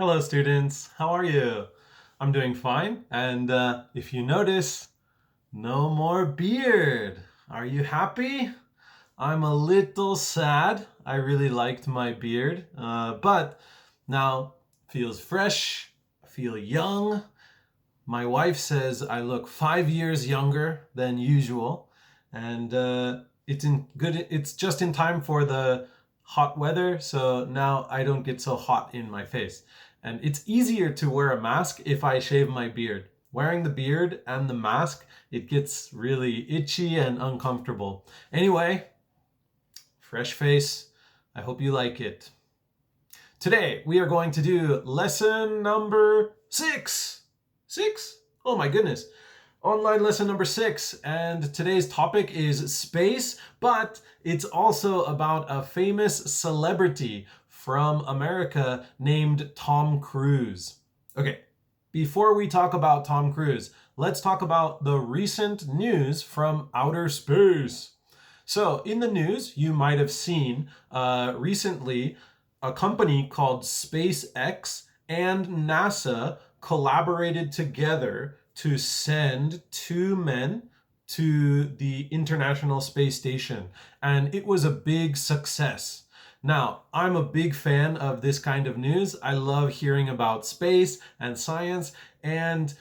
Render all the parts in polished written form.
Hello, students. How are you? I'm doing fine. And if you notice, no more beard. Are you happy? I'm a little sad. I really liked my beard, but now feels fresh. I feel young. My wife says I look 5 years younger than usual, and it's in good. It's just in time for the hot weather, so now I don't get so hot in my face. And it's easier to wear a mask if I shave my beard. Wearing the beard and the mask, it gets really itchy and uncomfortable. Anyway, fresh face. I hope you like it. Today we are going to do lesson number 6. 6? Oh my goodness. Online lesson number 6, and today's topic is space, but it's also about a famous celebrity from America named Tom Cruise. Okay, before we talk about Tom Cruise, let's talk about the recent news from outer space. So, in the news, you might have seen recently a company called SpaceX and NASA collaborated together to send 2 men to the International Space Station, and it was a big success. Now, I'm a big fan of this kind of news. I love hearing about space and science, and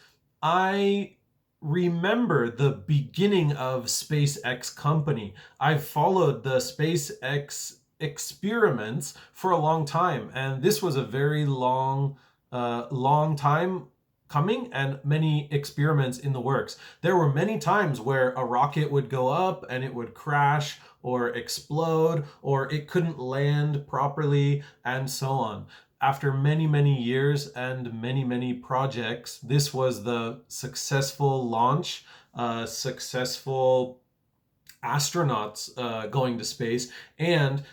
I remember the beginning of SpaceX company. I've followed the SpaceX experiments for a long time, and this was a very long time coming and many experiments in the works. There were many times where a rocket would go up and it would crash or explode, or it couldn't land properly, and so on. After many years and many projects, this was the successful launch, successful astronauts going to space, and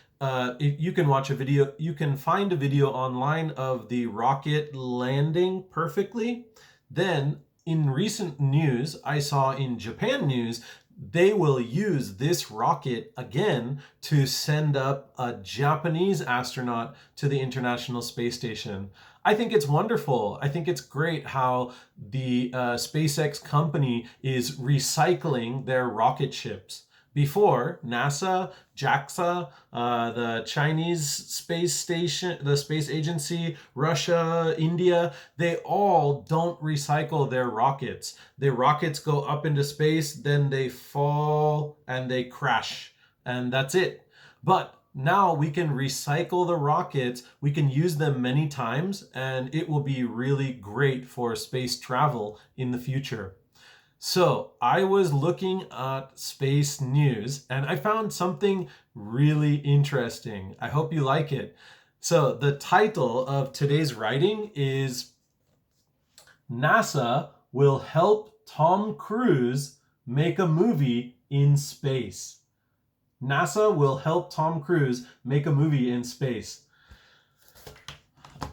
you can watch a video, you can find a video online of the rocket landing perfectly. Then in recent news, I saw in Japan news, they will use this rocket again to send up a Japanese astronaut to the International Space Station. I think it's wonderful. I think it's great how the SpaceX company is recycling their rocket ships. Before, NASA, JAXA, the Chinese space station, the space agency, Russia, India, they all don't recycle their rockets. Their rockets go up into space, then they fall and they crash, and that's it. But now we can recycle the rockets, we can use them many times, and it will be really great for space travel in the future. So I was looking at space news and I found something really interesting. I hope you like it. So the title of today's writing is NASA will help Tom Cruise make a movie in space. NASA will help Tom Cruise make a movie in space.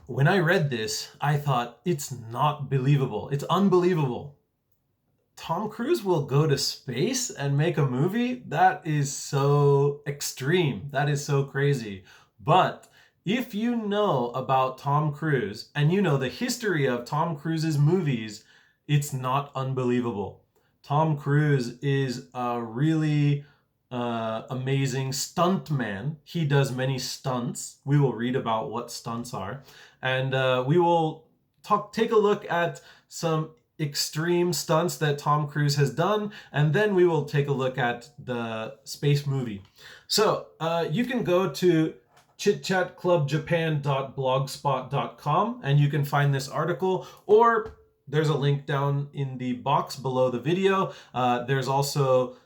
When I read this, I thought, it's not believable. It's unbelievable. Tom Cruise will go to space and make a movie? That is so extreme. That is so crazy. But if you know about Tom Cruise and you know the history of Tom Cruise's movies, it's not unbelievable. Tom Cruise is a really amazing stuntman. He does many stunts. We will read about what stunts are. And we will take a look at some extreme stunts that Tom Cruise has done, and then we will take a look at the space movie. So you can go to chitchatclubjapan.blogspot.com and you can find this article, or there's a link down in the box below the video. There is also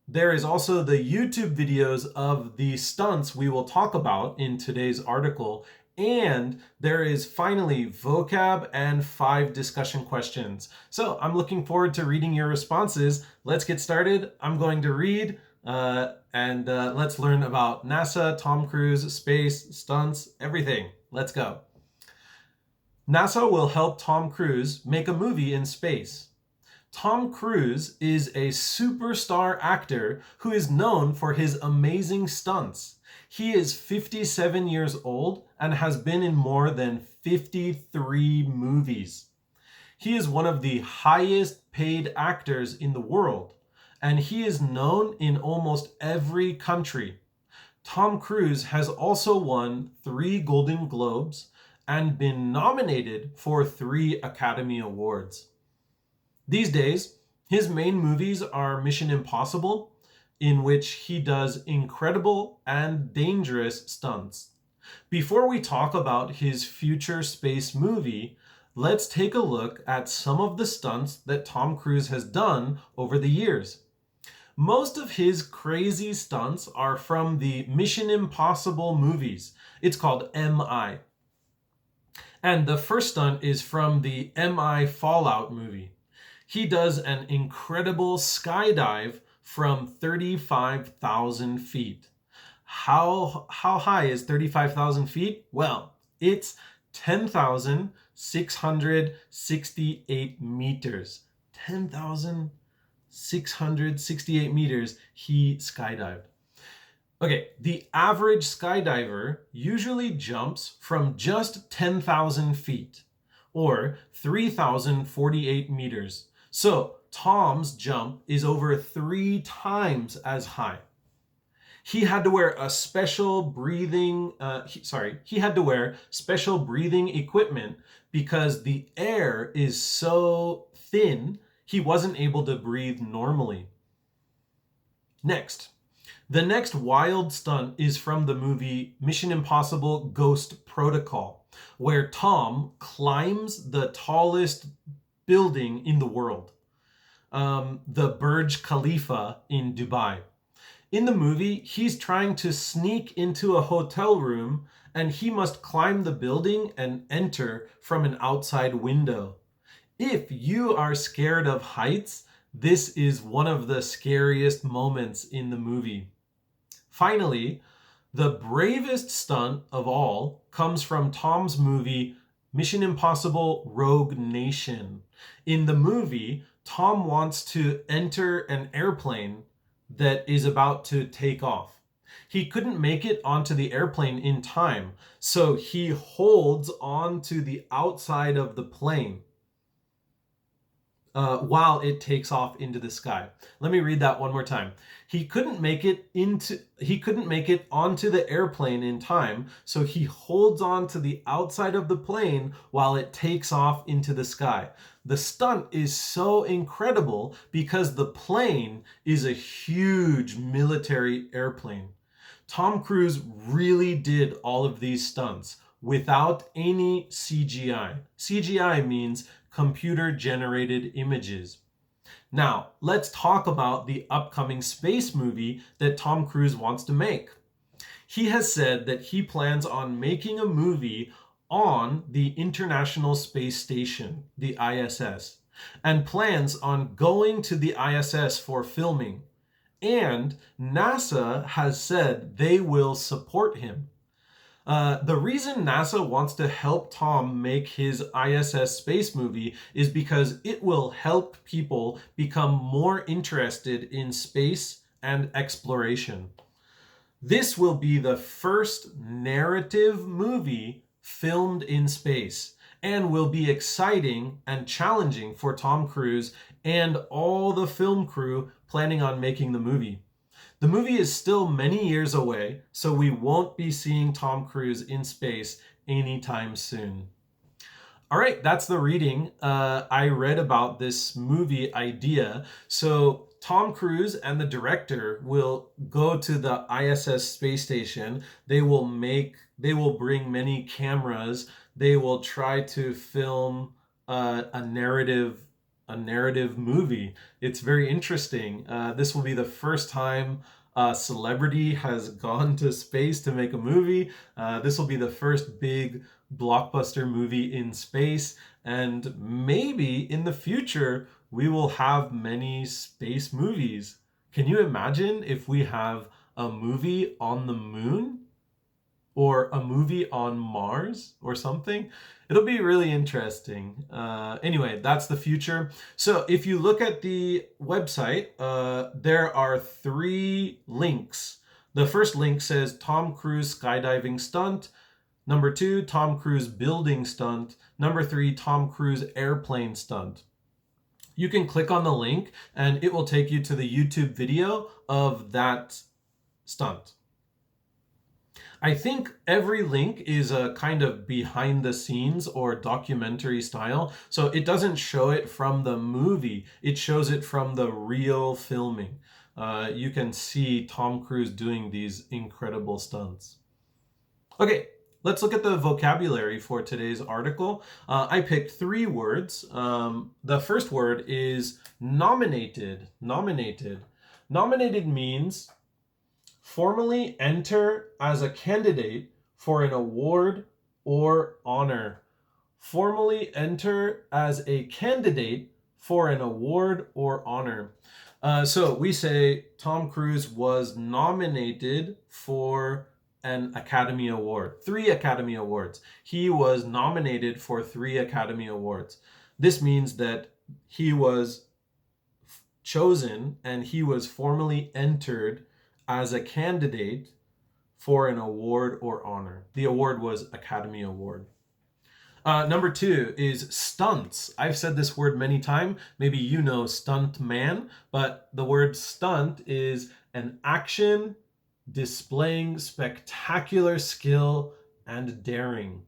the YouTube videos of the stunts we will talk about in today's article. And there is finally vocab and 5 discussion questions. So I'm looking forward to reading your responses. Let's get started. I'm going to read and let's learn about NASA, Tom Cruise, space, stunts, everything. Let's go. NASA will help Tom Cruise make a movie in space. Tom Cruise is a superstar actor who is known for his amazing stunts. He is 57 years old and has been in more than 53 movies. He is one of the highest paid actors in the world, and he is known in almost every country. Tom Cruise has also won 3 Golden Globes and been nominated for 3 Academy Awards. These days, his main movies are Mission Impossible, in which he does incredible and dangerous stunts. Before we talk about his future space movie, let's take a look at some of the stunts that Tom Cruise has done over the years. Most of his crazy stunts are from the Mission Impossible movies. It's called MI. And the first stunt is from the MI Fallout movie. He does an incredible skydive from 35,000 feet. How high is 35,000 feet? Well, it's 10,668 meters. 10,668 meters he skydived. Okay, the average skydiver usually jumps from just 10,000 feet or 3,048 meters. So Tom's jump is over 3 times as high. He had to wear a special breathing, he had to wear special breathing equipment because the air is so thin, he wasn't able to breathe normally. The next wild stunt is from the movie Mission Impossible Ghost Protocol, where Tom climbs the tallest building in the world, the Burj Khalifa in Dubai. In the movie, he's trying to sneak into a hotel room and he must climb the building and enter from an outside window. If you are scared of heights, this is one of the scariest moments in the movie. Finally, the bravest stunt of all comes from Tom's movie Mission Impossible Rogue Nation. In the movie, Tom wants to enter an airplane that is about to take off. He couldn't make it onto the airplane in time, so he holds on to the outside of the plane while it takes off into the sky. Let me read that one more time. He couldn't make it onto the airplane in time, so he holds on to the outside of the plane while it takes off into the sky. The stunt is so incredible because the plane is a huge military airplane. Tom Cruise really did all of these stunts without any CGI. CGI means computer-generated images. Now, let's talk about the upcoming space movie that Tom Cruise wants to make. He has said that he plans on making a movie on the International Space Station, the ISS, and plans on going to the ISS for filming. And NASA has said they will support him. The reason NASA wants to help Tom make his ISS space movie is because it will help people become more interested in space and exploration. This will be the first narrative movie filmed in space and will be exciting and challenging for Tom Cruise and all the film crew planning on making the movie. The movie is still many years away, so we won't be seeing Tom Cruise in space anytime soon. All right, that's the reading. I read about this movie idea. So Tom Cruise and the director will go to the ISS space station. They will bring many cameras. They will try to film a narrative movie. It's very interesting. This will be the first time a celebrity has gone to space to make a movie. This will be the first big blockbuster movie in space, and maybe in the future we will have many space movies. Can you imagine if we have a movie on the moon? or a movie on Mars or something. It'll be really interesting. Anyway, that's the future. So if you look at the website, there are 3 links. The first link says Tom Cruise skydiving stunt. Number 2, Tom Cruise building stunt. Number 3, Tom Cruise airplane stunt. You can click on the link and it will take you to the YouTube video of that stunt. I think every link is a kind of behind the scenes or documentary style. So it doesn't show it from the movie, it shows it from the real filming. You can see Tom Cruise doing these incredible stunts. Okay, let's look at the vocabulary for today's article. I picked 3 words. The first word is nominated. Nominated. Nominated means formally enter as a candidate for an award or honor. Formally enter as a candidate for an award or honor. So we say Tom Cruise was nominated for an Academy Award, 3 Academy Awards. He was nominated for 3 Academy Awards. This means that he was chosen and he was formally entered as a candidate for an award or honor. The award was Academy Award. Number 2 is stunts. I've said this word many times. Maybe you know stunt man, but the word stunt is an action displaying spectacular skill and daring.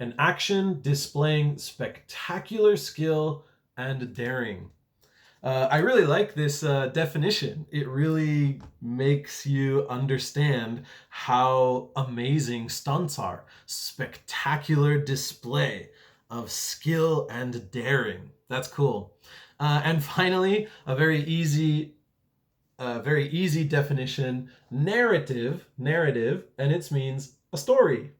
An action displaying spectacular skill and daring. I really like this definition. It really makes you understand how amazing stunts are. Spectacular display of skill and daring. That's cool. And finally, a very easy definition, narrative, and it means a story.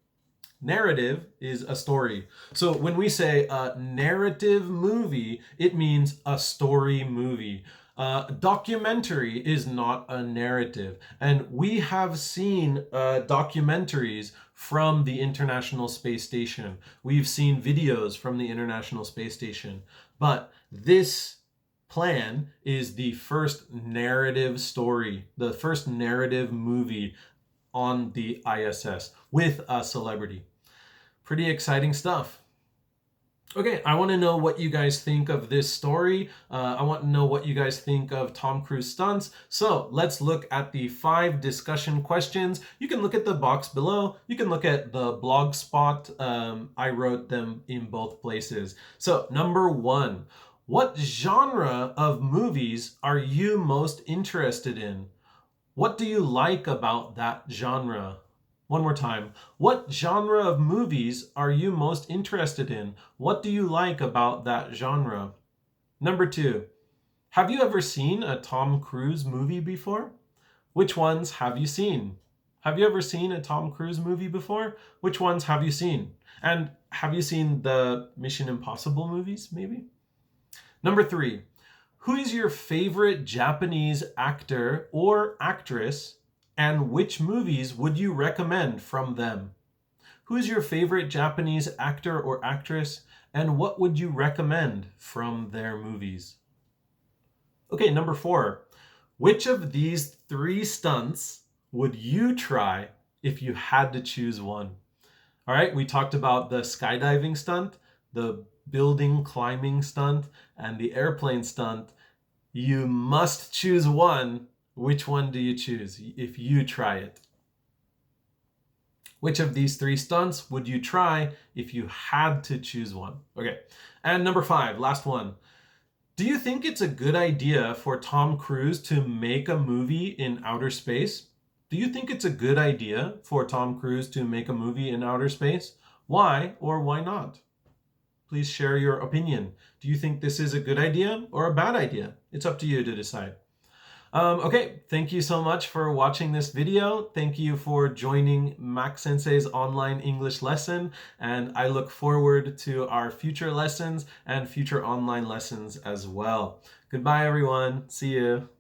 Narrative is a story. So when we say a narrative movie, it means a story movie. Documentary is not a narrative. And we have seen documentaries from the International Space Station. We've seen videos from the International Space Station. But this plan is the first narrative story, the first narrative movie on the ISS with a celebrity. Pretty exciting stuff. Okay, I want to know what you guys think of this story. I want to know what you guys think of Tom Cruise stunts. So let's look at the 5 discussion questions. You can look at the box below. You can look at the blog spot. I wrote them in both places. So number 1, what genre of movies are you most interested in? What do you like about that genre? One more time. What genre of movies are you most interested in? What do you like about that genre? Number 2, have you ever seen a Tom Cruise movie before? Which ones have you seen? Have you ever seen a Tom Cruise movie before? Which ones have you seen? And have you seen the Mission Impossible movies, maybe? Number 3, who is your favorite Japanese actor or actress, and which movies would you recommend from them? Who is your favorite Japanese actor or actress, and what would you recommend from their movies? Okay, number 4. Which of these 3 stunts would you try if you had to choose one? All right, we talked about the skydiving stunt, the building climbing stunt, and the airplane stunt. You must choose one. Which one do you choose if you try it? Which of these 3 stunts would you try if you had to choose one? Okay, and number 5, last one. Do you think it's a good idea for Tom Cruise to make a movie in outer space? Do you think it's a good idea for Tom Cruise to make a movie in outer space? Why or why not? Please share your opinion. Do you think this is a good idea or a bad idea? It's up to you to decide. Okay, thank you so much for watching this video. Thank you for joining Mac-Sensei's online English lesson, and I look forward to our future lessons and future online lessons as well. Goodbye, everyone. See you.